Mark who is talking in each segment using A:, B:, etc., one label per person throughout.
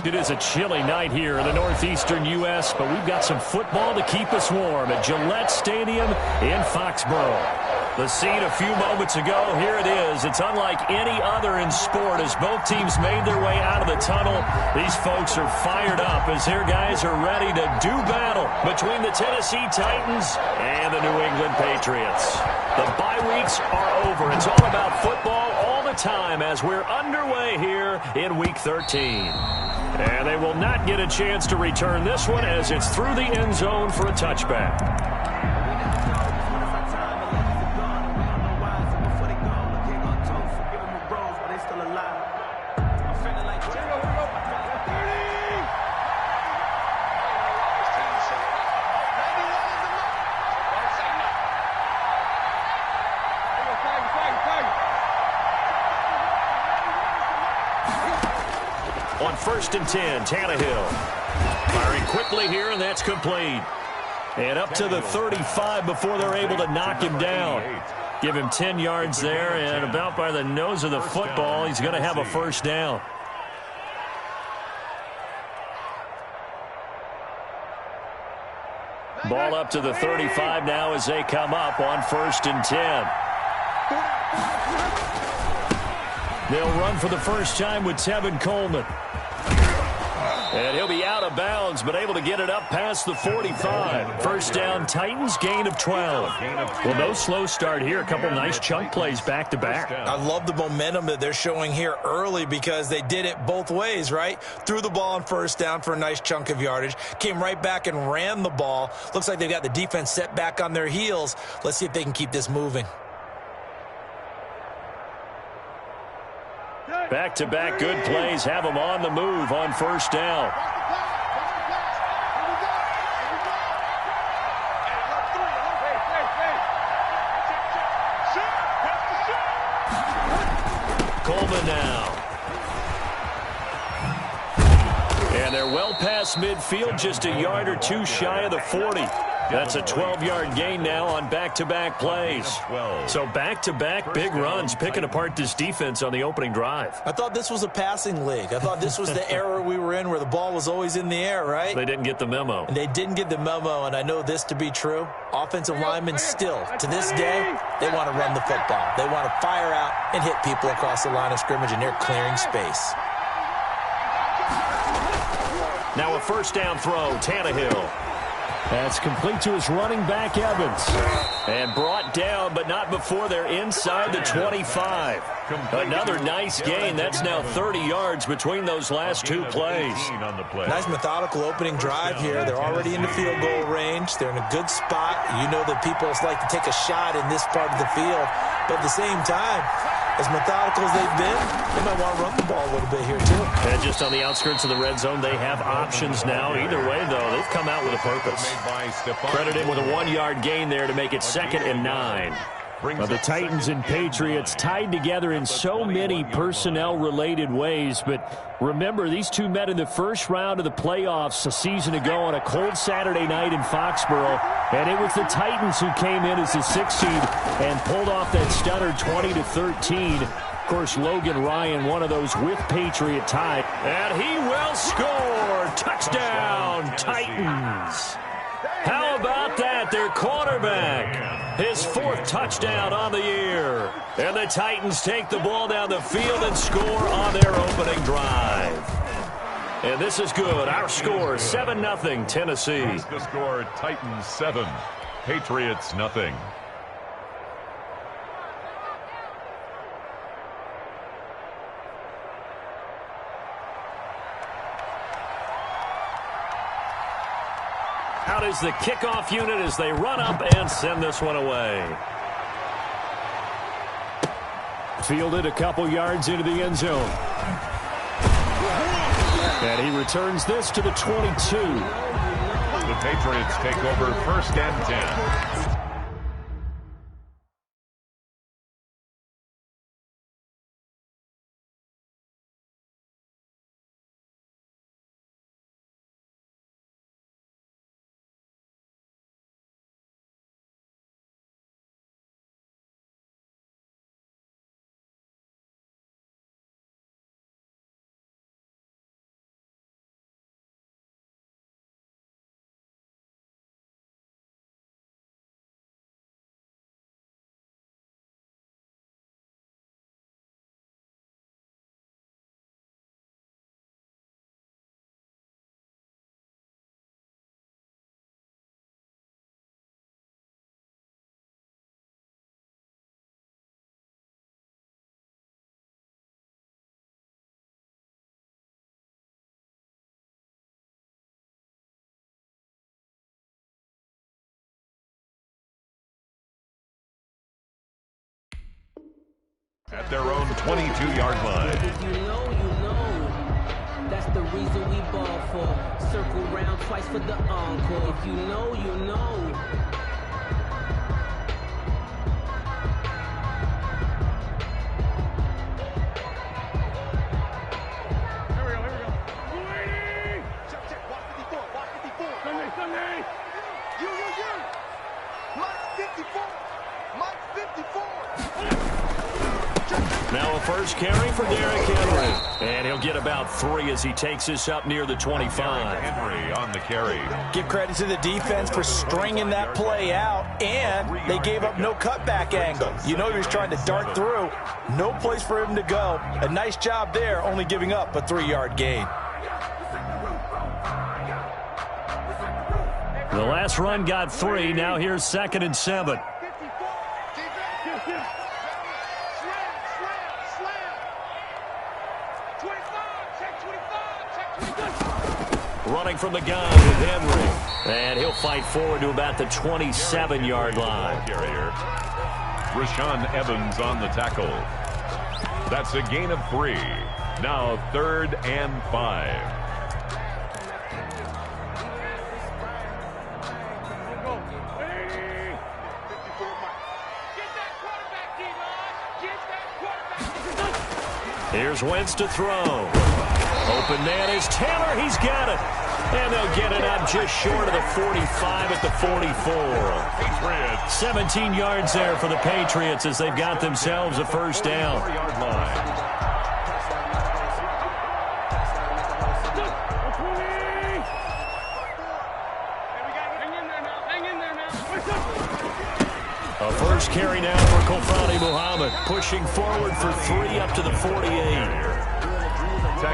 A: It is a chilly night here in the northeastern U.S., but we've got some football to keep us warm at Gillette Stadium in Foxborough. The scene a few moments ago, here it is. It's unlike any other in sport as both teams made their way out of the tunnel. These folks are fired up as their guys are ready to do battle between the Tennessee Titans and the New England Patriots. The bye weeks are over. It's all about football all the time as we're underway here in Week 13. And they will not get a chance to return this one as it's through the end zone for a touchback. On 1st and 10, Tannehill. Firing quickly here, and that's complete. And up to the 35 before they're able to knock him down. Give him 10 yards there, and about by the nose of the football, he's going to have a first down. Ball up to the 35 now as they come up on 1st and 10. They'll run for the first time with Tevin Coleman. And he'll be out of bounds, but able to get it up past the 45. First down, Titans, gain of 12. Well, no slow start here. A couple nice chunk plays back-to-back.
B: I love the momentum that they're showing here early because they did it both ways, right? Threw the ball on first down for a nice chunk of yardage. Came right back and ran the ball. Looks like they've got the defense set back on their heels. Let's see if they can keep this moving.
A: Back-to-back good plays have them on the move on first down. Coleman now. And they're well past midfield, just a yard or two shy of the 40. That's a 12-yard gain now on back-to-back plays. So back-to-back big runs, picking apart this defense on the opening drive.
B: I thought this was a passing league. I thought this was the era we were in where the ball was always in the air, right?
A: They didn't get the memo.
B: And they didn't get the memo, and I know this to be true. Offensive linemen still, to this day, they want to run the football. They want to fire out and hit people across the line of scrimmage, and they're clearing space.
A: Now a first down throw, Tannehill. That's complete to his running back, Evans. And brought down, but not before they're inside the 25. Another nice gain. That's now 30 yards between those last two plays.
B: Nice methodical opening drive here. They're already in the field goal range. They're in a good spot. You know that people like to take a shot in this part of the field. But at the same time, as methodical as they've been, they might want to run the ball a little bit here, too.
A: And just on the outskirts of the red zone, they have options now. Either way, though, they've come out with a purpose. Credit him with a 1-yard gain there to make it 2nd and 9. Well, the Titans and Patriots tied together in so many personnel-related ways, but remember, these two met in the first round of the playoffs a season ago on a cold Saturday night in Foxborough, and it was the Titans who came in as the 6th seed and pulled off that stunner 20-13. Of course, Logan Ryan, one of those with Patriot tie, and he will score. Touchdown, Titans. How about that? Their quarterback, his 4th touchdown on the year. And the Titans take the ball down the field and score on their opening drive. And this is good. Our score, 7-0, Tennessee.
C: The score, Titans 7, Patriots nothing.
A: Out is the kickoff unit as they run up and send this one away. Fielded a couple yards into the end zone. And he returns this to the 22.
C: The Patriots take over 1st and 10. at their own 22-yard line.
D: If you know, you know. That's the reason we ball for. Circle round twice for the encore. If you know, you know.
A: Now a first carry for Derrick Henry. And he'll get about 3 as he takes this up near the 25.
C: Henry on the carry.
B: Give credit to the defense for stringing that play out, and they gave up no cutback angle. You know he was trying to dart through. No place for him to go. A nice job there, only giving up a 3-yard gain.
A: The last run got 3. Now here's 2nd and 7. Running from the gun with Henry. And he'll fight forward to about the 27-yard line.
C: Rashaan Evans on the tackle. That's a gain of 3. Now 3rd and 5.
A: Here's Wentz to throw. Open man is Taylor. He's got it. And they'll get it up just short of the 45 at the 44. 17 yards there for the Patriots as they've got themselves a first down. A first carry now for Kofani Muhammad, pushing forward for 3 up to the 48.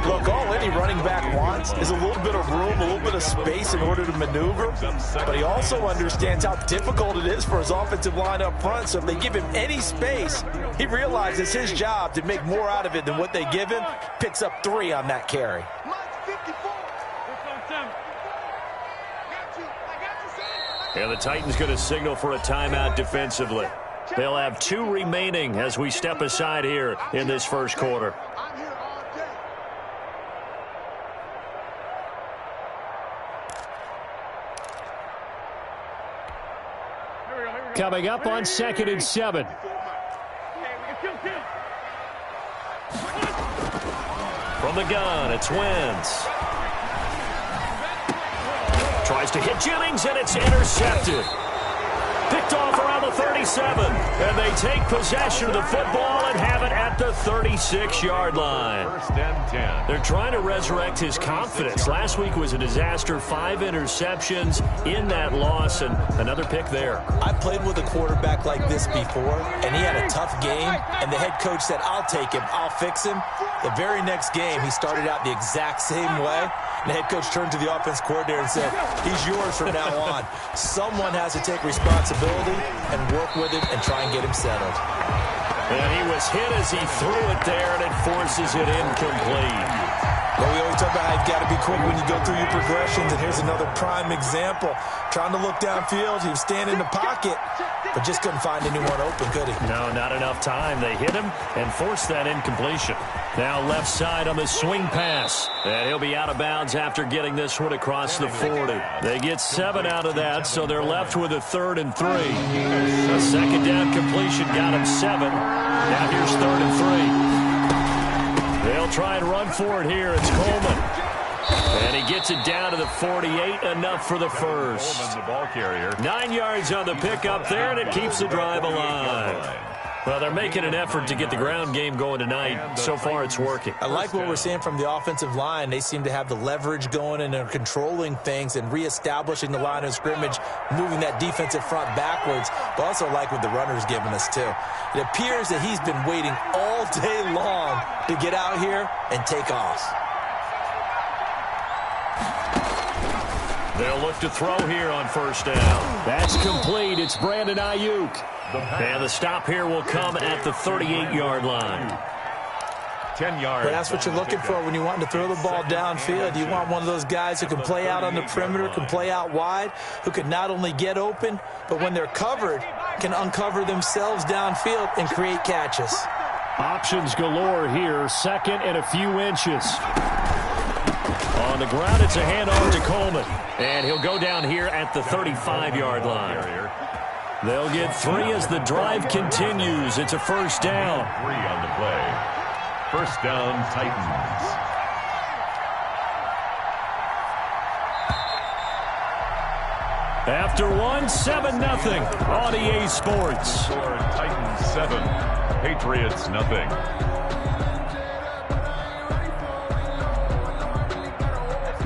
B: Look, all any running back wants is a little bit of room, a little bit of space in order to maneuver. But he also understands how difficult it is for his offensive line up front. So if they give him any space, he realizes his job to make more out of it than what they give him. Picks up 3 on that carry.
A: And the Titans going to signal for a timeout defensively. They'll have 2 remaining as we step aside here in this first quarter. Coming up on 2nd and 7. From the gun, it's Wentz. Tries to hit Jennings, and it's intercepted. Picked off around the 37. And they take possession of the football and have it at the 36-yard line.
C: 1st and 10.
A: They're trying to resurrect his confidence. Last week was a disaster. 5 interceptions in that loss, and another pick there.
B: I played with a quarterback like this before, and he had a tough game, and the head coach said, I'll take him, I'll fix him. The very next game, he started out the exact same way. And the head coach turned to the offense coordinator and said, he's yours from now on. Someone has to take responsibility and work with him and try and get him settled.
A: And he was hit as he threw it there, and it forces it incomplete.
B: Well, we always talk about how you've got to be quick when you go through your progressions, and here's another prime example. Trying to look downfield, he was standing in the pocket, but just couldn't find anyone open, could he?
A: No, not enough time. They hit him and forced that incompletion. Now left side on the swing pass. And he'll be out of bounds after getting this one across the 40. They get 7 out of that, so they're left with a 3rd and 3. A second down completion got him 7. Now here's 3rd and 3. They'll try and run for it here. It's Coleman. And he gets it down to the 48, enough for the first.
C: Coleman, the ball carrier.
A: 9 yards on the pickup there, and it keeps the drive alive. Well, they're making an effort to get the ground game going tonight. So far, it's working.
B: I like what we're seeing from the offensive line. They seem to have the leverage going, and they're controlling things and reestablishing the line of scrimmage, moving that defensive front backwards. But also like what the runner's giving us, too. It appears that he's been waiting all day long to get out here and take off.
A: They'll look to throw here on first down. That's complete. It's Brandon Ayuk. And the stop here will come at the 38-yard line.
C: 10 yards.
B: But that's what you're looking for when you want to throw the ball downfield. You want one of those guys who can play out on the perimeter, can play out wide, who can not only get open, but when they're covered, can uncover themselves downfield and create catches.
A: Options galore here. Second and a few inches. On the ground, it's a handoff to Coleman. And he'll go down here at the 35-yard line. They'll get 3 as the drive continues. It's a first down.
C: 3 on the play. First down, Titans.
A: After one, 7-0 on EA Sports.
C: Titans 7, Patriots nothing.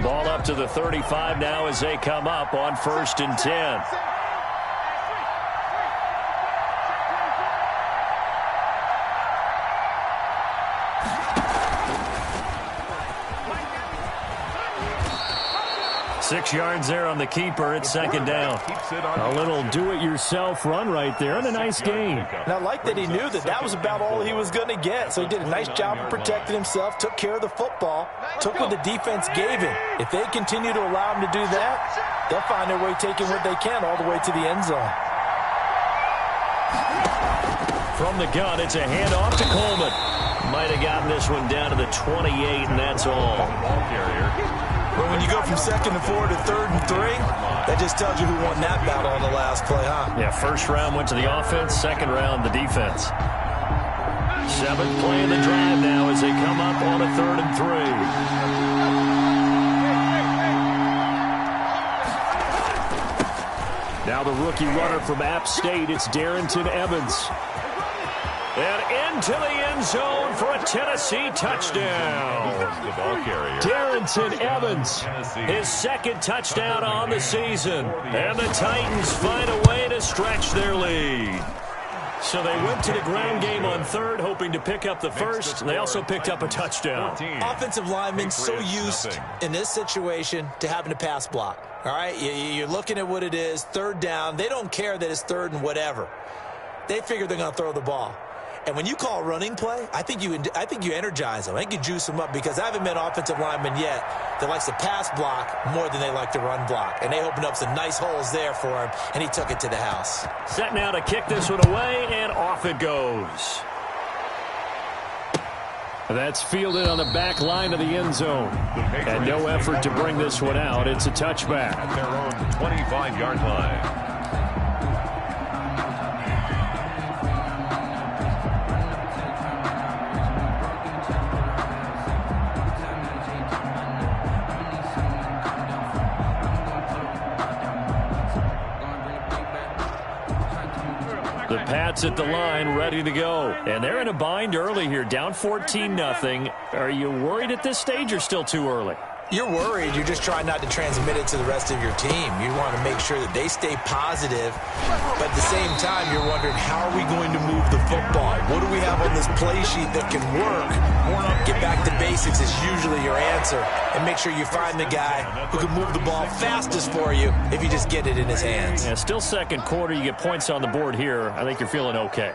A: Ball up to the 35 now as they come up on 1st and 10. Six yards there on the keeper. It's second down. A little do-it-yourself run right there and a nice gain.
B: And I like that he knew that that was about all he was going to get. So he did a nice job of protecting himself, took care of the football, took what the defense gave him. If they continue to allow him to do that, they'll find their way taking what they can all the way to the end zone.
A: From the gun, it's a handoff to Coleman. Might have gotten this one down to the 28, and that's all.
C: Ball carrier.
B: But when you go from 2nd and 4 to 3rd and 3, that just tells you who won that battle on the last play, huh?
A: Yeah, first round went to the offense, second round the defense. 7th play of the drive now as they come up on a 3rd and 3. Now the rookie runner from App State, it's Darrington Evans. And into the end zone for a Tennessee touchdown.
C: The ball carrier.
A: Darrington Evans, his 2nd touchdown on the season. And the Titans find a way to stretch their lead. So they went to the ground game on 3rd, hoping to pick up the 1st. They also picked up a touchdown.
B: Offensive linemen so used in this situation to having to pass block. All right, you're looking at what it is, 3rd down. They don't care that it's 3rd and whatever. They figure they're going to throw the ball. And when you call a running play, I think you energize them. I think you juice them up because I haven't met offensive lineman yet that likes to pass block more than they like to run block. And they opened up some nice holes there for him, and he took it to the house.
A: Set now to kick this one away, and off it goes. That's fielded on the back line of the end zone. And no effort to bring this one out. It's a touchback.
C: At their own 25-yard line.
A: The Pats at the line, ready to go. And they're in a bind early here, down 14-0. Are you worried at this stage or still too early?
B: You're worried. You're just trying not to transmit it to the rest of your team. You want to make sure that they stay positive. But at the same time, you're wondering, how are we going to move the football? What do we have on this play sheet that can work? Get back to basics is usually your answer. And make sure you find the guy who can move the ball fastest for you if you just get it in his hands.
A: Yeah, still second quarter. You get points on the board here. I think you're feeling okay.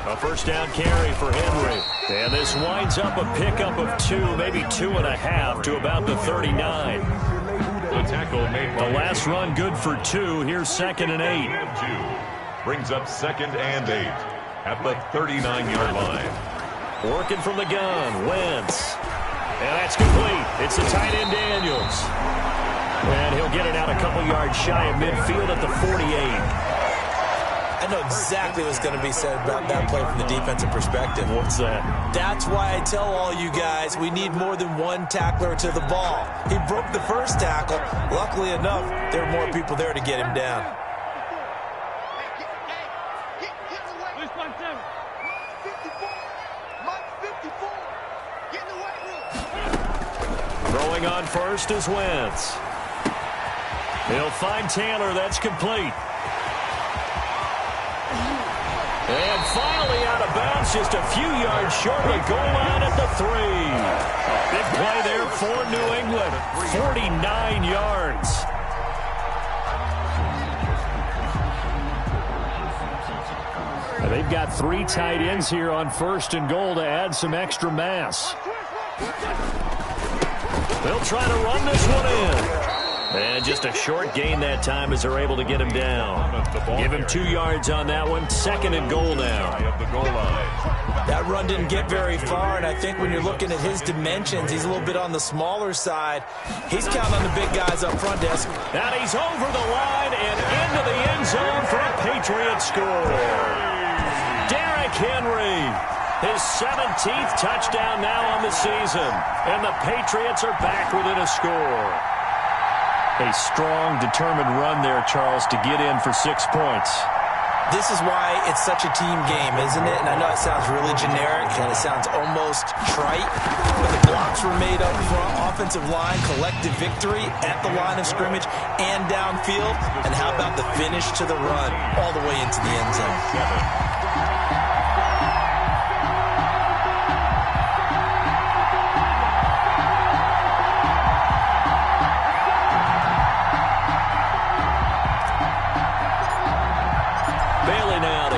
A: A first down carry for Henry. And this winds up a pickup of 2, maybe 2.5 to about the 39.
C: The tackle made
A: The last run good for 2. Here's 2nd and 8.
C: Brings up 2nd and 8 at the 39-yard line.
A: Working from the gun, Wentz. And that's complete. It's the tight end Daniels. And he'll get it out a couple yards shy of midfield at the 48.
B: I know exactly what's going to be said about that play from the defensive perspective.
A: What's that?
B: That's why I tell all you guys we need more than one tackler to the ball. He broke the first tackle. Luckily enough, there were more people there to get him down.
A: Throwing on first is Wentz. He'll find Taylor. That's complete. And finally out of bounds, just a few yards short of the goal line at the 3. A big play there for New England. 49 yards. And they've got 3 tight ends here on 1st and goal to add some extra mass. They'll try to run this one in. And just a short gain that time as they're able to get him down. Give him 2 yards on that one. 2nd and goal now.
B: That run didn't get very far, and I think when you're looking at his dimensions, he's a little bit on the smaller side. He's counting on the big guys up front, Des.
A: And he's over the line and into the end zone for a Patriots score. Derrick Henry, his 17th touchdown now on the season. And the Patriots are back within a score. A strong, determined run there, Charles, to get in for 6 points.
B: This is why it's such a team game, isn't it? And I know it sounds really generic and it sounds almost trite, but the blocks were made up front, offensive line, collective victory at the line of scrimmage and downfield. And how about the finish to the run all the way into the end zone?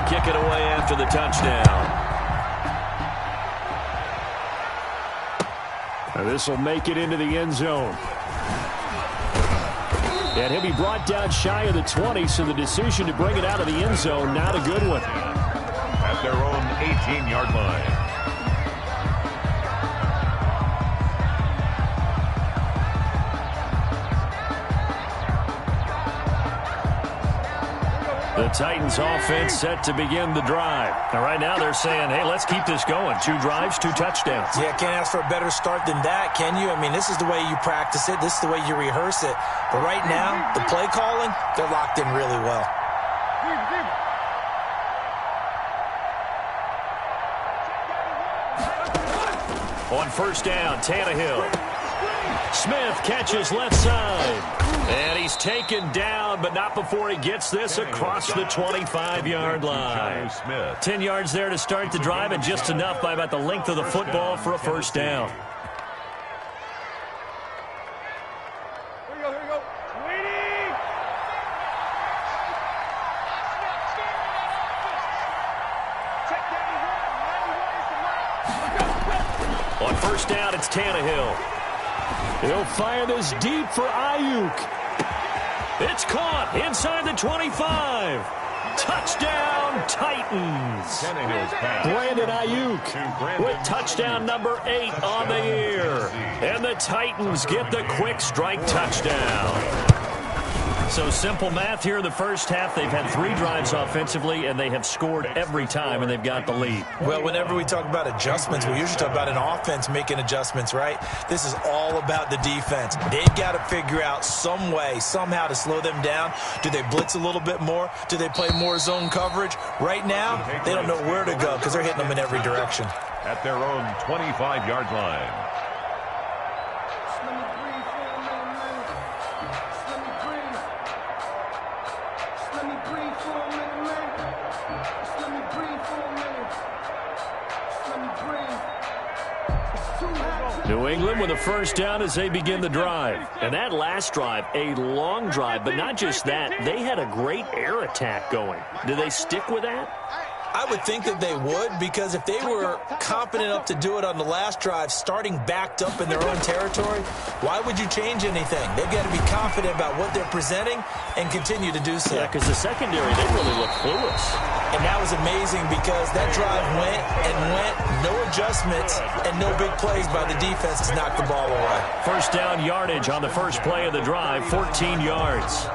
A: Kick it away after the touchdown. This will make it into the end zone. And he'll be brought down shy of the 20, so the decision to bring it out of the end zone, not a good one.
C: At their own 18-yard line.
A: The Titans offense set to begin the drive. And right now they're saying, hey, let's keep this going. 2 drives, 2 touchdowns.
B: Yeah, can't ask for a better start than that, can you? I mean, this is the way you practice it. This is the way you rehearse it. But right now, the play calling, they're locked in really well.
A: On first down, Tannehill. Smith catches left side. And he's taken down, but not before he gets this across the 25-yard line. 10 yards there to start the drive, and just enough by about the length of the football for a first down.
E: Here we go. Waiting.
A: On first down, it's Tannehill. He'll fire this deep for Ayuk. It's caught inside the 25. Touchdown, Titans. Brandon Ayuk with touchdown number 8 on the year. And the Titans get the quick strike touchdown. So simple math here in the first half. They've had 3 drives offensively, and they have scored every time, and they've got the lead.
B: Well, whenever we talk about adjustments, we usually talk about an offense making adjustments, right? This is all about the defense. They've got to figure out some way, somehow to slow them down. Do they blitz a little bit more? Do they play more zone coverage? Right now, they don't know where to go because they're hitting them in every direction.
C: At their own 25-yard line.
A: New England with a first down as they begin the drive. And that last drive, a long drive, but not just that. They had a great air attack going. Do they stick with that?
B: I would think that they would, because if they were confident enough to do it on the last drive, starting backed up in their own territory, why would you change anything? They've got to be confident about what they're presenting and continue to do so.
A: Yeah, because the secondary, they really look clueless.
B: And that was amazing because that drive went and went, no adjustments, and no big plays by the defense to knock the ball away.
A: First down yardage on the first play of the drive, 14 yards.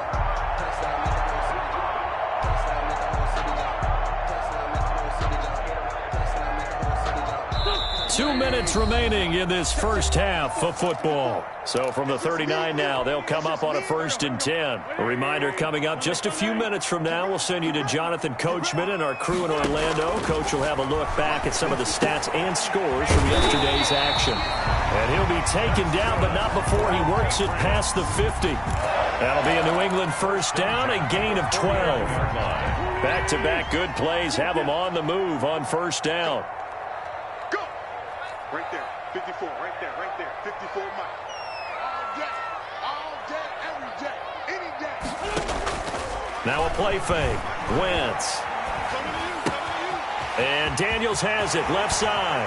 A: 2 minutes remaining in this first half of football. So from the 39 now, they'll come up on a 1st and 10. A reminder coming up just a few minutes from now, we'll send you to Jonathan Coachman and our crew in Orlando. Coach will have a look back at some of the stats and scores from yesterday's action. And he'll be taken down, but not before he works it past the 50. That'll be a New England first down, a gain of 12. Back-to-back good plays have them on the move on first down.
E: Right there, 54, right there, 54 Mike. All day, every day, any day.
A: Now a play fake. Wentz. And Daniels has it, left side.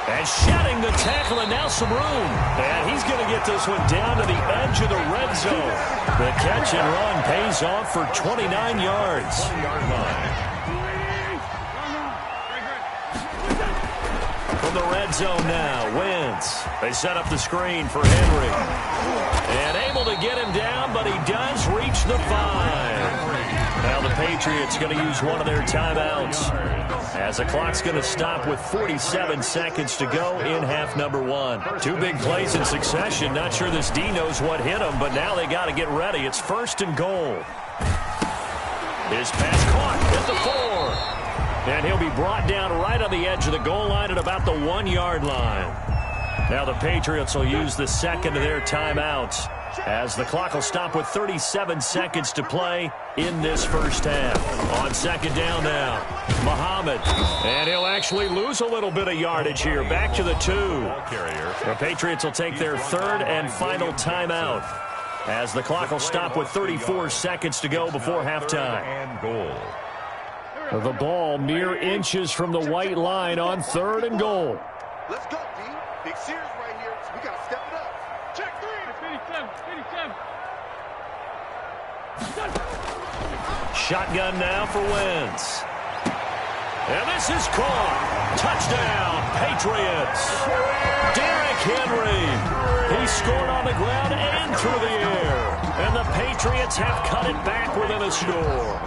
A: And shedding the tackle, and now some room. And he's going to get this one down to the edge of the red zone. The catch and run pays off for 29 yards.
C: 20-yard line.
A: From the red zone now, Wentz. They set up the screen for Henry. And able to get him down, but he does reach the 5. Now the Patriots going to use one of their timeouts, as the clock's going to stop with 47 seconds to go in half number 1. 2 big plays in succession. Not sure this D knows what hit him, but now they got to get ready. It's 1st and goal. His pass caught at the 4. And he'll be brought down right on the edge of the goal line at about the 1-yard line. Now the Patriots will use the second of their timeouts, as the clock will stop with 37 seconds to play in this first half. On 2nd down now, Muhammad. And he'll actually lose a little bit of yardage here. Back to the 2. The Patriots will take their 3rd and final timeout, as the clock will stop with 34 seconds to go before halftime.
C: And goal.
A: The ball mere inches from the white line on 3rd and goal.
E: Let's go, D. Big series right here. So we got to step it up. Check 3. 87.
A: Shotgun now for Wentz. And this is caught. Touchdown, Patriots. Derrick Henry. He scored on the ground and through the air. And the Patriots have cut it back within a score.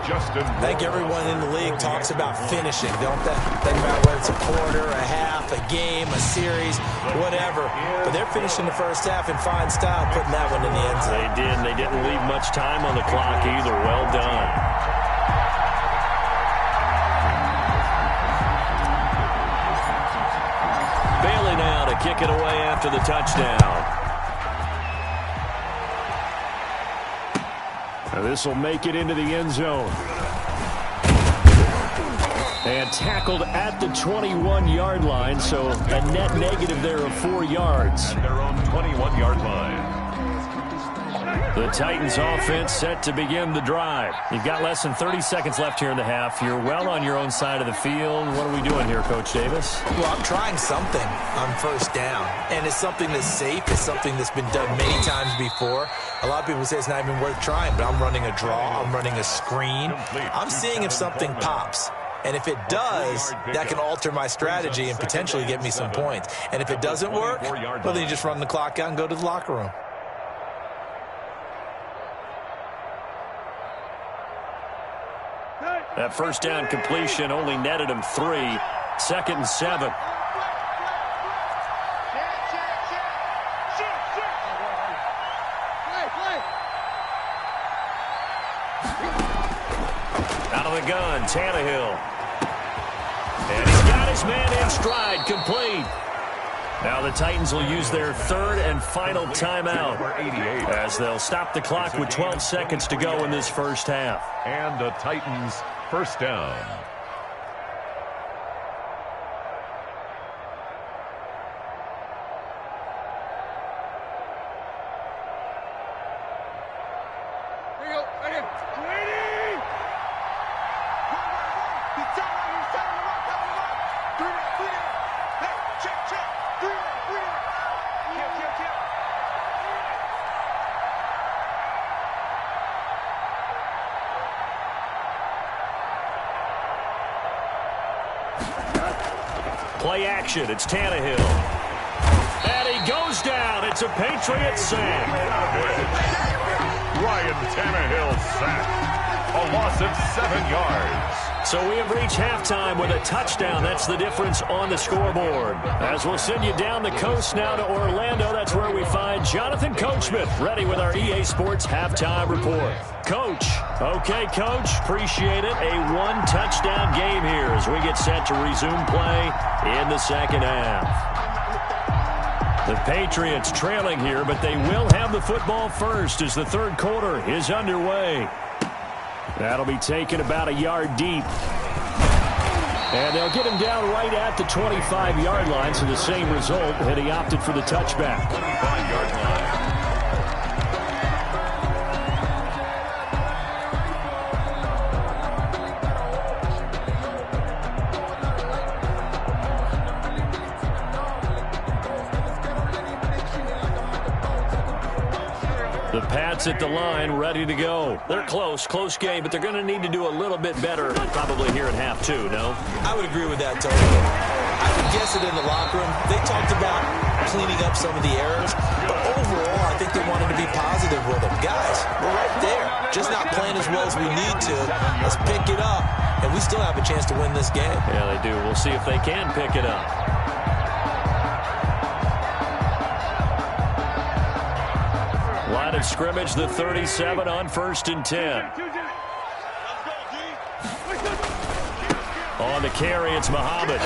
B: I think everyone in the league talks about finishing, don't they? Doesn't matter whether it's a quarter, a half, a game, a series, whatever. But they're finishing the first half in fine style, putting that one in the end zone.
A: They did, and they didn't leave much time on the clock either. Well done. Bailey now to kick it away after the touchdown. This will make it into the end zone. And tackled at the 21-yard line, so a net negative there of 4 yards.
C: At their own 21-yard line.
A: The Titans offense set to begin the drive. You've got less than 30 seconds left here in the half. You're well on your own side of the field. What are we doing here, Coach Davis?
B: Well, I'm trying something on 1st down. And it's something that's safe. It's something that's been done many times before. A lot of people say it's not even worth trying, but I'm running a draw. I'm running a screen. I'm seeing if something pops. And if it does, that can alter my strategy and potentially get me some points. And if it doesn't work, well, then you just run the clock out and go to the locker room.
A: That 1st down completion only netted him 3. 2nd and 7. Out of the gun, Tannehill. And he's got his man in stride, complete. Now the Titans will use their 3rd and final timeout, as they'll stop the clock with 12 seconds to go in this first half.
C: And the Titans' 1st down.
A: Play action. It's Tannehill. And he goes down. It's a Patriots sack.
C: Ryan Tannehill sack. A loss of 7 yards.
A: So we have reached halftime with a touchdown. That's the difference on the scoreboard. As we'll send you down the coast now to Orlando, that's where we find Jonathan Coachman, ready with our EA Sports halftime report. Coach. Okay, Coach. Appreciate it. A 1-touchdown game here as we get set to resume play in the second half. The Patriots trailing here, but they will have the football first as the 3rd quarter is underway. That'll be taken about a yard deep. And they'll get him down right at the 25-yard line, so the same result, and he opted for the touchback.
C: 25-yard line.
A: Patriots at the line, ready to go. They're close game, but they're going to need to do a little bit better probably here at half two, no?
B: I would agree with that totally. I would guess it in the locker room. They talked about cleaning up some of the errors, but overall, I think they wanted to be positive with them. Guys, we're right there. Just not playing as well as we need to. Let's pick it up, and we still have a chance to win this game.
A: Yeah, they do. We'll see if they can pick it up. Line of scrimmage, the 37 on 1st and 10. On the carry, it's Muhammad.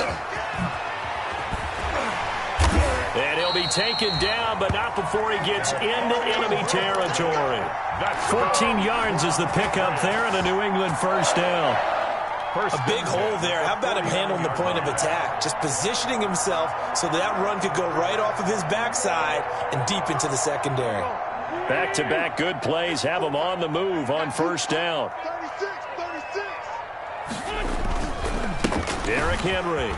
A: And he'll be taken down, but not before he gets into enemy territory. 14 yards is the pickup there, and a New England first down.
B: A big hole there. How about him handling the point of attack? Just positioning himself so that run could go right off of his backside and deep into the secondary.
A: Back-to-back good plays have him on the move on first down.
E: 36.
A: Derrick Henry.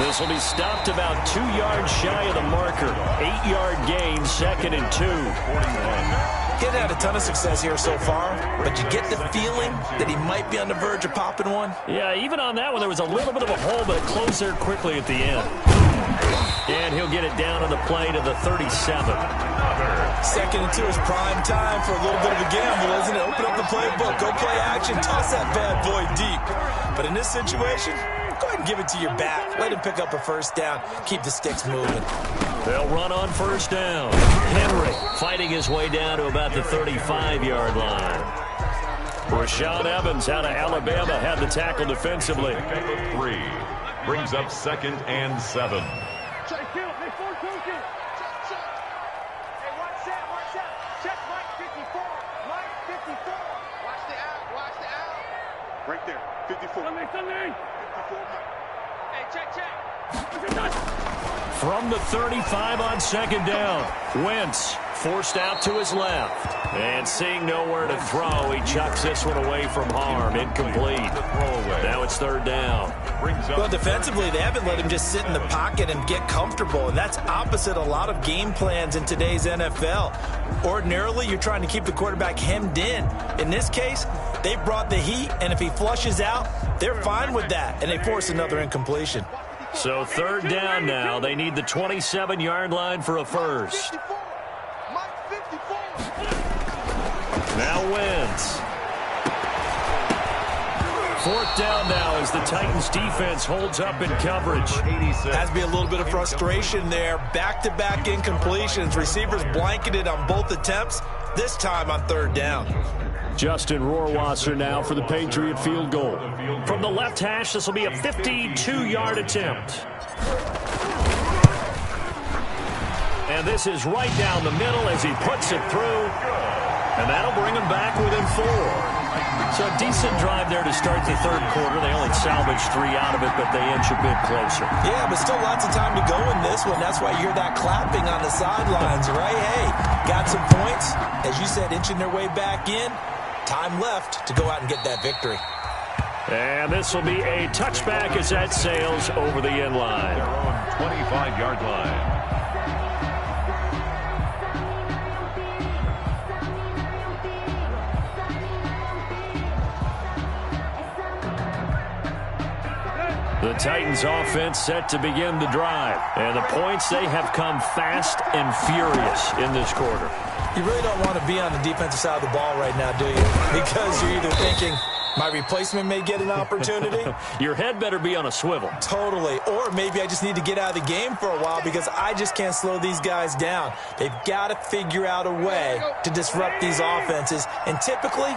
A: This will be stopped about 2 yards shy of the marker. 8-yard gain, 2nd and 2.
B: He's had a ton of success here so far, but you get the feeling that he might be on the verge of popping one.
A: Yeah, even on that one, there was a little bit of a hole, but it closed there quickly at the end. And he'll get it down on the play to the 37.
B: 2nd and 2 is prime time for a little bit of a gamble, isn't it? Open up the playbook, go play action, toss that bad boy deep. But in this situation, go ahead and give it to your back. Let him pick up a first down. Keep the sticks moving.
A: They'll run on first down. Henry fighting his way down to about the 35-yard line. Rashaan Evans out of Alabama had the tackle defensively.
C: 3 brings up 2nd and 7.
E: Right there, 54. Hey, check.
A: From the 35 on 2nd down, Wentz forced out to his left. And seeing nowhere to throw, he chucks this one away from harm. Incomplete. Now it's 3rd down.
B: Well, defensively, they haven't let him just sit in the pocket and get comfortable, and that's opposite a lot of game plans in today's NFL. Ordinarily, you're trying to keep the quarterback hemmed in. In this case, they brought the heat, and if he flushes out, they're fine with that, and they force another incompletion.
A: So 3rd down now. They need the 27-yard line for a first. Now Wentz. 4th down now as the Titans defense holds up in coverage.
B: Has to be a little bit of frustration there. Back-to-back incompletions. Receivers blanketed on both attempts, this time on 3rd down.
A: Justin Rohrwasser now for the Patriot field goal. From the left hash, this will be a 52-yard attempt. And this is right down the middle as he puts it through. And that'll bring him back within 4. So a decent drive there to start the 3rd quarter. They only salvaged 3 out of it, but they inch a bit closer.
B: Yeah, but still lots of time to go in this one. That's why you hear that clapping on the sidelines, right? Hey, got some points. As you said, inching their way back in. Time left to go out and get that victory.
A: And this will be a touchback as that sails over the end line.
C: Their own 25-yard line.
A: The Titans offense set to begin the drive. And the points, they have come fast and furious in this quarter.
B: You really don't want to be on the defensive side of the ball right now, do you? Because you're either thinking, my replacement may get an opportunity.
A: Your head better be on a swivel.
B: Totally. Or maybe I just need to get out of the game for a while because I just can't slow these guys down. They've got to figure out a way to disrupt these offenses. And typically,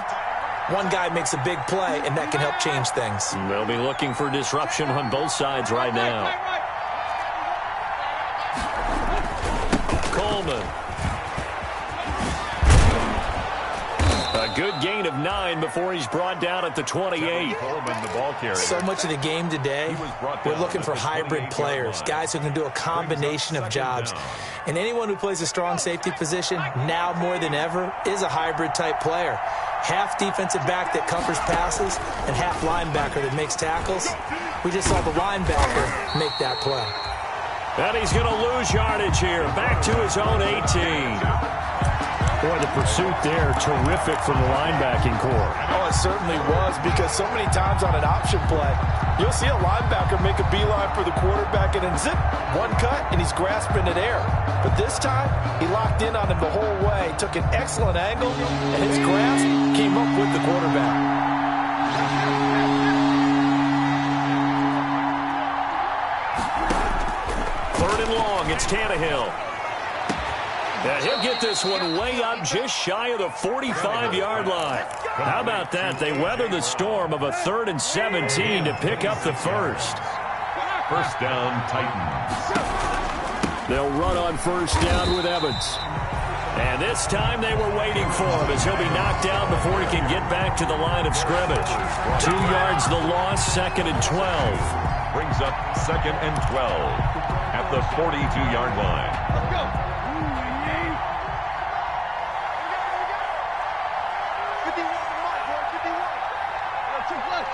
B: one guy makes a big play, and that can help change things.
A: They'll be looking for disruption on both sides right now. Coleman. A good gain of 9 before he's brought down at the 28.
C: Coleman, the ball carrier.
B: So much of the game today, we're looking for hybrid players, guys who can do a combination of jobs. And anyone who plays a strong safety position, now more than ever, is a hybrid-type player. Half defensive back that covers passes and half linebacker that makes tackles. We just saw the linebacker make that play.
A: And he's going to lose yardage here. Back to his own 18. Boy, the pursuit there, terrific from the linebacking core.
B: Oh, it certainly was, because so many times on an option play, you'll see a linebacker make a beeline for the quarterback and then zip, one cut, and he's grasping at air. But this time, he locked in on him the whole way, took an excellent angle, and his grasp came up with the quarterback.
A: Third and long, it's Tannehill. Yeah, he'll get this one way up just shy of the 45-yard line. How about that? They weather the storm of a 3rd and 17 to pick up the first.
C: First down, Titans.
A: They'll run on first down with Evans. And this time they were waiting for him as he'll be knocked down before he can get back to the line of scrimmage. 2 yards the loss, 2nd and 12.
C: Brings up 2nd and 12 at the 42-yard line.
E: Let's go. 51 to Mike, boy. 51. Two plus.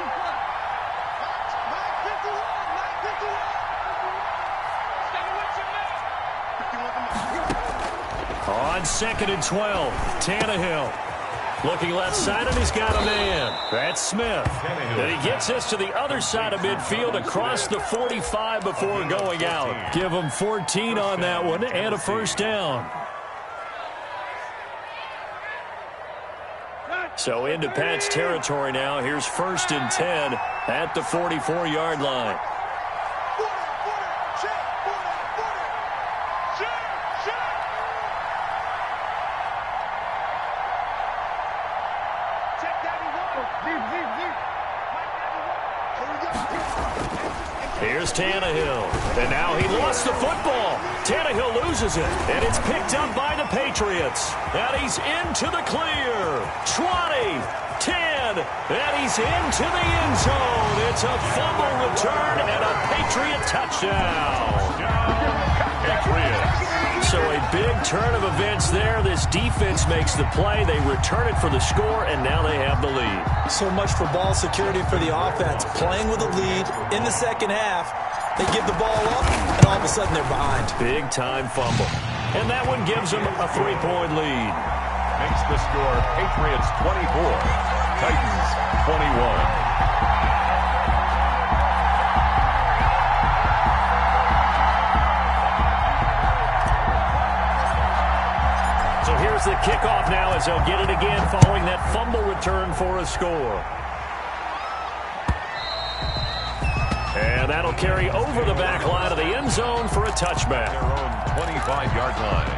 E: 951.
A: On 2nd and 12, Tannehill. Looking left side, and he's got a man. That's Smith. And he gets this to the other side of midfield across the 45 before going out. Give him 14 on that one and a first down. So into Pat's territory now. Here's 1st and 10 at the 44-yard line. Here's Tannehill. And now he lost the football. Tannehill loses it. And it's picked up by the Patriots. And he's into the clear. 20, 10, and he's into the end zone. It's a fumble return and a Patriot touchdown.
C: Patriots.
A: So a big turn of events there. This defense makes the play. They return it for the score, and now they have the lead.
B: So much for ball security for the offense. Playing with a lead in the second half, they give the ball up, and all of a sudden they're behind.
A: Big-time fumble. And that one gives them a 3-point lead.
C: Makes the score Patriots 24, Titans 21.
A: So here's the kickoff now as they'll get it again following that fumble return for a score. And that'll carry over the back line of the end zone for a touchback.
C: Their own 25-yard line.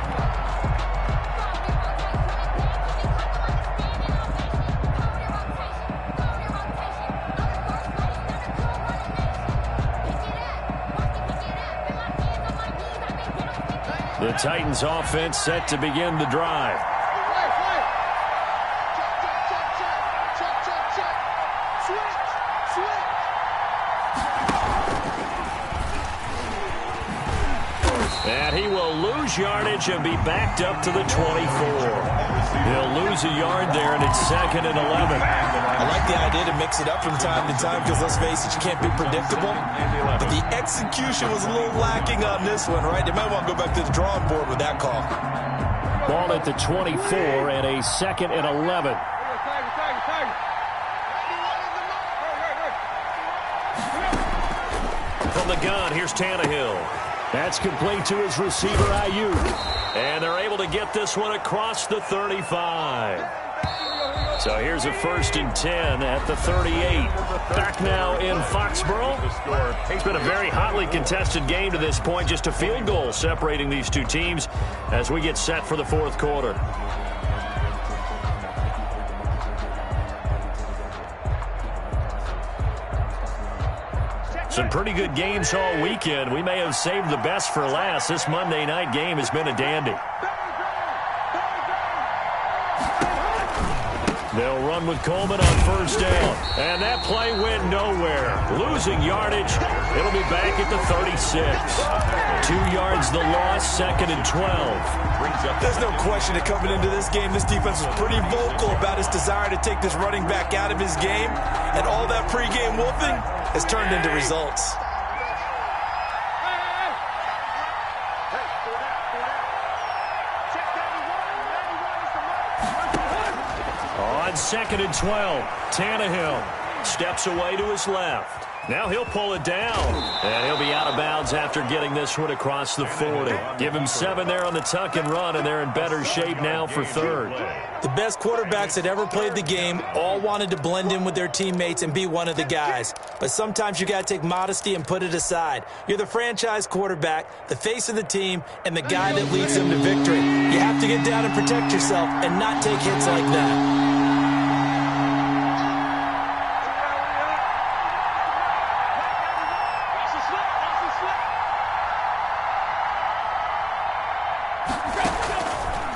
A: The Titans offense set to begin the drive. And he will lose yardage and be backed up to the 24. He'll lose a yard there, and it's 2nd and 11.
B: I like the idea to mix it up from time to time because, let's face it, you can't be predictable. But the execution was a little lacking on this one, right? They might want to go back to the drawing board with that call.
A: Ball at the 24 and a 2nd and 11. From the gun, here's Tannehill. That's complete to his receiver, Ayuk. And they're able to get this one across the 35. So here's a 1st and 10 at the 38. Back now in Foxborough. It's been a very hotly contested game to this point. Just a field goal separating these two teams as we get set for the 4th quarter. Some pretty good games all weekend. We may have saved the best for last. This Monday night game has been a dandy. They'll run with Coleman on 1st down. And that play went nowhere. Losing yardage. It'll be back at the 36. 2 yards the loss, 2nd and 12.
B: There's no question that coming into this game, this defense was pretty vocal about its desire to take this running back out of his game. And all that pregame wolfing has turned into results.
A: 2nd and 12. Tannehill steps away to his left. Now he'll pull it down, and he'll be out of bounds after getting this one across the 40. Give him 7 there on the tuck and run, and they're in better shape now for 3rd.
B: The best quarterbacks that ever played the game all wanted to blend in with their teammates and be one of the guys. But sometimes you got to take modesty and put it aside. You're the franchise quarterback, the face of the team, and the guy that leads them to victory. You have to get down and protect yourself and not take hits like that.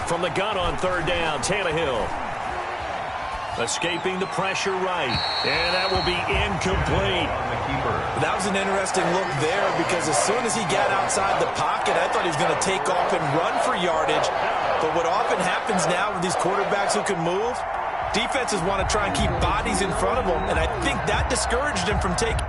A: From the gun on 3rd down, Tannehill. Escaping the pressure right. And that will be incomplete.
B: That was an interesting look there because as soon as he got outside the pocket, I thought he was going to take off and run for yardage. But what often happens now with these quarterbacks who can move, defenses want to try and keep bodies in front of them, and I think that discouraged him from taking.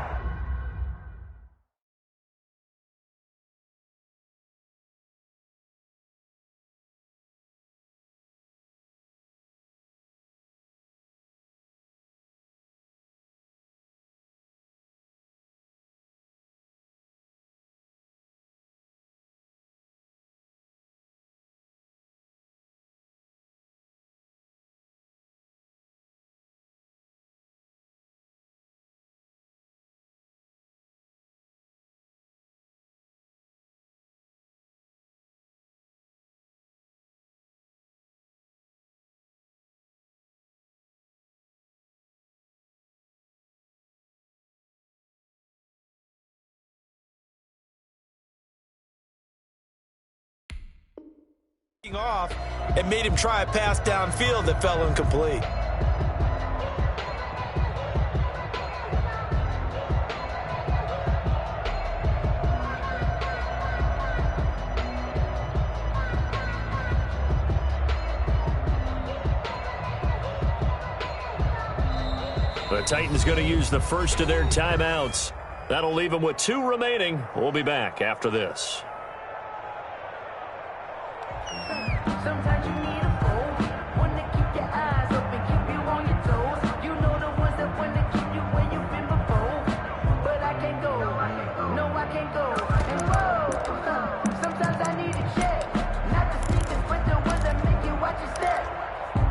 B: Off and made him try a pass downfield that fell incomplete.
A: The Titans going to use the first of their timeouts. That'll leave them with 2 remaining. We'll be back after this.
F: Sometimes you need a fool, one to keep your eyes open, keep you on your toes. You know the ones that want to keep you where you've been before. But I can't go, no I can't go. And whoa, sometimes I need a check. Not the sneakers, but the ones that make you watch your step.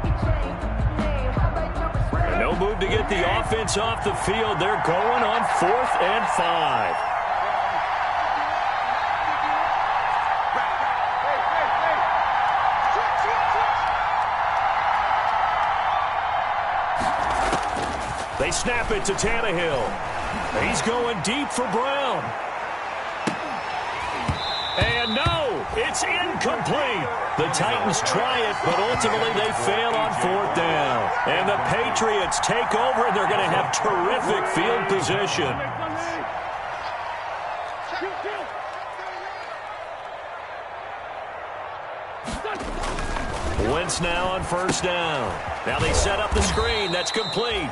F: You change name, how about your respect?
A: No move to get the offense off the field. They're going on 4th and 5. They snap it to Tannehill. He's going deep for Brown. And no, it's incomplete. The Titans try it, but ultimately they fail on 4th down. And the Patriots take over, and they're going to have terrific field position. Wentz now on 1st down. Now they set up the screen. That's complete.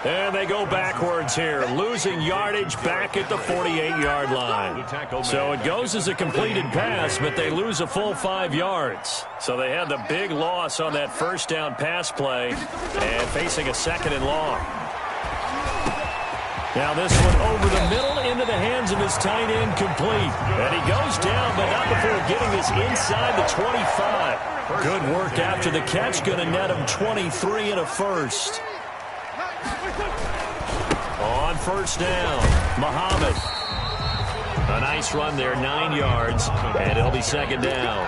A: And they go backwards here, losing yardage back at the 48-yard line. So it goes as a completed pass, but they lose a full 5 yards. So they had the big loss on that 1st down pass play and facing a 2nd and long. Now this one over the middle into the hands of his tight end, complete. And he goes down, but not before getting this inside the 25. Good work after the catch, going to net him 23 and a first. On 1st down, Muhammad. A nice run there, 9 yards, and it'll be 2nd down.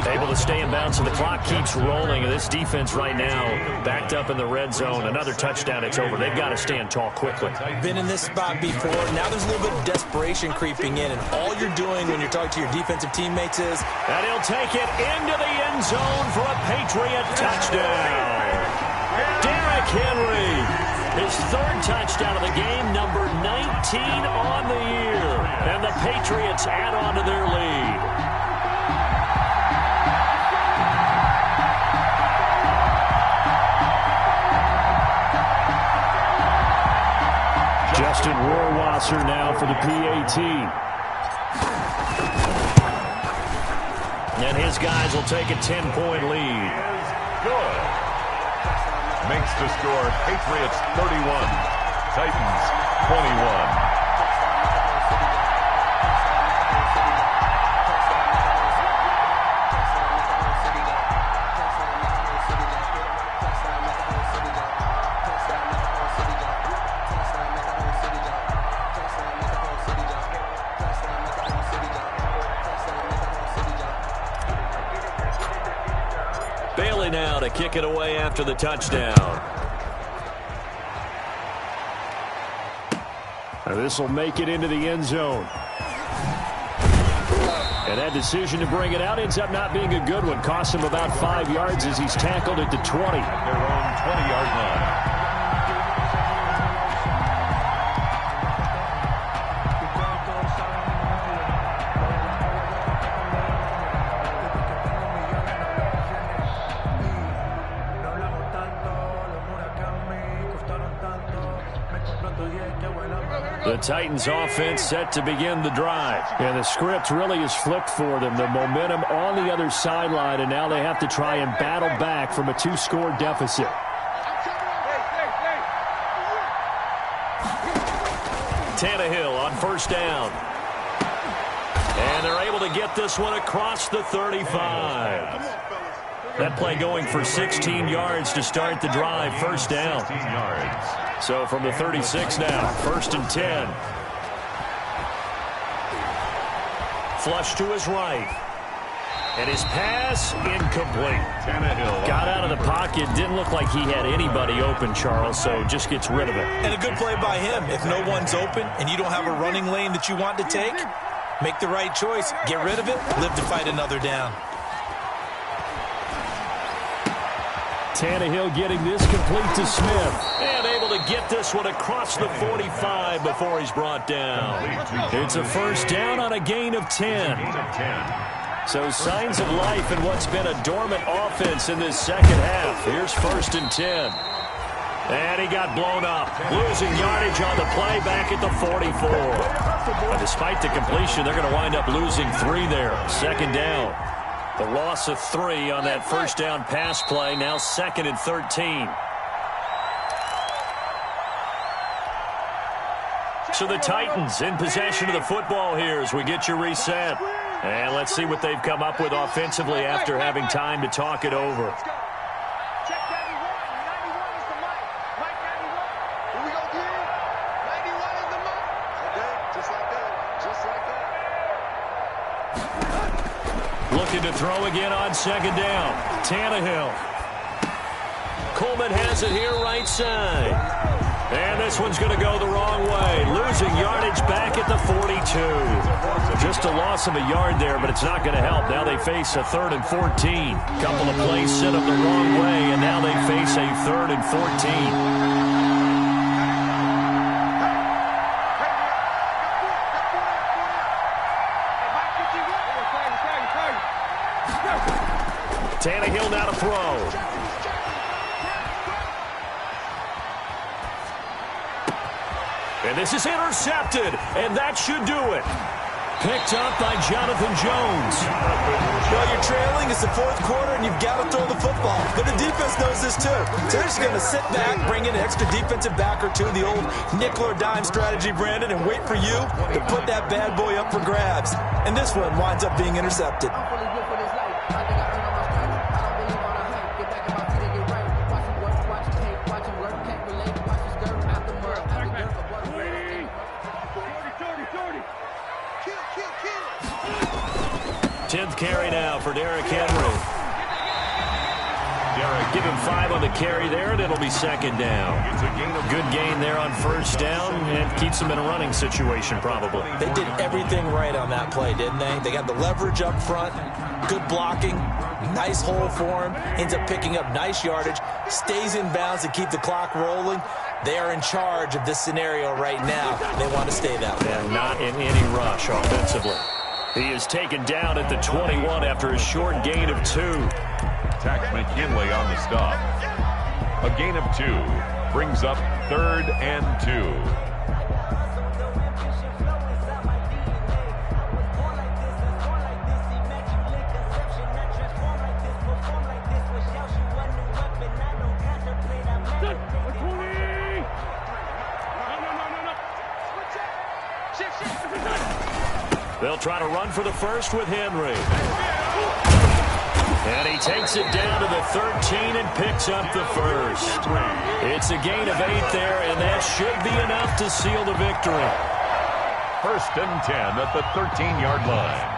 A: Able to stay in bounds, and the clock keeps rolling. And this defense right now backed up in the red zone. Another touchdown, it's over. They've got to stand tall quickly.
B: Been in this spot before. Now there's a little bit of desperation creeping in, and all you're doing when you're talking to your defensive teammates is...
A: And he'll take it into the end zone for a Patriot touchdown. Derrick Henry. His 3rd touchdown of the game, number 19 on the year. And the Patriots add on to their lead. Justin Rohrwasser now for the PAT. And his guys will take a 10-point lead.
C: Good. makes the score Patriots 31, Titans 21.
A: Bailey now to kick it away after the touchdown. This will make it into the end zone. And that decision to bring it out ends up not being a good one. Costs him about 5 yards as he's tackled at the 20.
C: Their own 20-yard line.
A: The Titans offense set to begin the drive. And the script really is flipped for them. The momentum on the other sideline, and now they have to try and battle back from a 2-score deficit. Tannehill on first down. And they're able to get this one across the 35. That play going for 16 yards to start the drive. First down.
C: 16 yards.
A: So from the 36 now, 1st and 10. Flush to his right. And his pass incomplete.
C: Tannehill
A: got out of the pocket. Didn't look like he had anybody open, Charles, so just gets rid of it.
B: And a good play by him. If no one's open and you don't have a running lane that you want to take, make the right choice. Get rid of it. Live to fight another down.
A: Tannehill getting this complete to Smith. And able to get this one across the 45 before he's brought down. It's a first down on a gain of 10. So signs of life in what's been a dormant offense in this second half. Here's 1st and 10. And he got blown up. Losing yardage on the play back at the 44. But despite the completion, they're going to wind up losing 3 there. 2nd down. The loss of 3 on that first down pass play. Now 2nd and 13. So the Titans in possession of the football here as we get you reset. And let's see what they've come up with offensively after having time to talk it over.
E: Check 91. 91 is the mic. Mike 91. Here we go, Gary. 91 is the mic. Okay, just like that. Just like that.
A: Looking to throw again on 2nd down. Tannehill. Coleman has it here right side. And this one's going to go the wrong way. Losing yardage back at the 42. Just a loss of a yard there, but it's not going to help. Now they face a 3rd and 14. Couple of plays set up the wrong way, and now they face a 3rd and 14. Tannehill now to throw. And this is intercepted, and that should do it. Picked up by Jonathan Jones.
B: Well, you're trailing. It's the 4th quarter, and you've got to throw the football. But the defense knows this, too. So they're just going to sit back, bring in an extra defensive back or two, the old nickel or dime strategy, Brandon, and wait for you to put that bad boy up for grabs. And this one winds up being intercepted.
A: Carry now for Derrick Henry. Give him 5 on the carry there, and it'll be 2nd down. Good gain there on first down, and keeps them in a running situation probably.
B: They did everything right on that play, didn't they? They got the leverage up front, good blocking, nice hole for him, ends up picking up nice yardage, stays in bounds to keep the clock rolling. They are in charge of this scenario right now. They want to stay that way.
A: And not in any rush offensively. He is taken down at the 21 after a short gain of 2.
C: Tax McKinley on the stop. A gain of 2 brings up 3rd and 2.
A: They'll try to run for the first with Henry. And he takes it down to the 13 and picks up the first. It's a gain of 8 there, and that should be enough to seal the victory.
C: 1st and 10 at the 13-yard line.